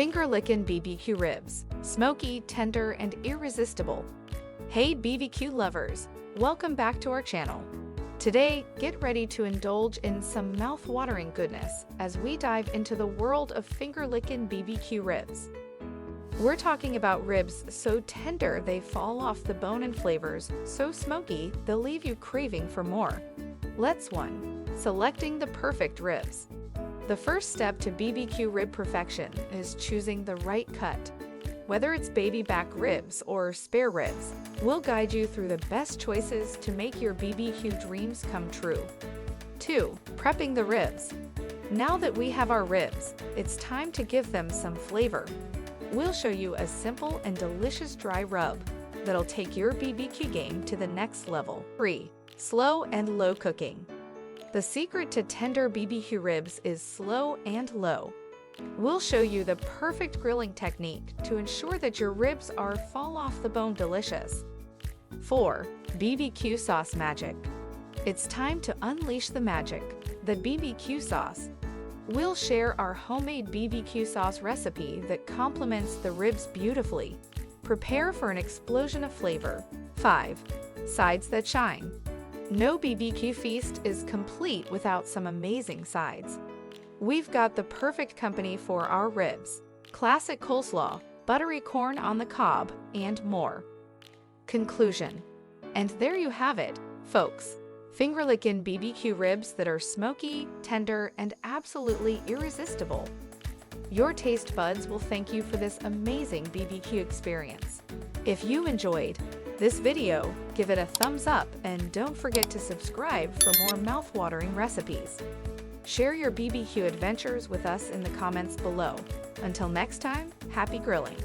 Finger-lickin BBQ ribs, smoky, tender, and irresistible. Hey BBQ lovers, welcome back to our channel. Today, get ready to indulge in some mouth-watering goodness as we dive into the world of finger-lickin BBQ ribs. We're talking about ribs so tender they fall off the bone and flavors so smoky they'll leave you craving for more. Let's 1. Selecting the perfect ribs. The first step to BBQ rib perfection is choosing the right cut. Whether it's baby back ribs or spare ribs, we'll guide you through the best choices to make your BBQ dreams come true. 2. Prepping the ribs. Now that we have our ribs, it's time to give them some flavor. We'll show you a simple and delicious dry rub that'll take your BBQ game to the next level. 3. Slow and low cooking. The secret to tender BBQ ribs is slow and low. We'll show you the perfect grilling technique to ensure that your ribs are fall off the bone delicious. 4. BBQ sauce magic. It's time to unleash the magic, the BBQ sauce. We'll share our homemade BBQ sauce recipe that complements the ribs beautifully. Prepare for an explosion of flavor. 5. Sides that shine. No BBQ feast is complete without some amazing sides. We've got the perfect company for our ribs: classic coleslaw, buttery corn on the cob, and more. Conclusion. And there you have it, folks. Finger-lickin BBQ ribs that are smoky, tender, and absolutely irresistible. Your taste buds will thank you for this amazing BBQ experience. If you enjoyed this video, give it a thumbs up and don't forget to subscribe for more mouth-watering recipes. Share your BBQ adventures with us in the comments below. Until next time, happy grilling!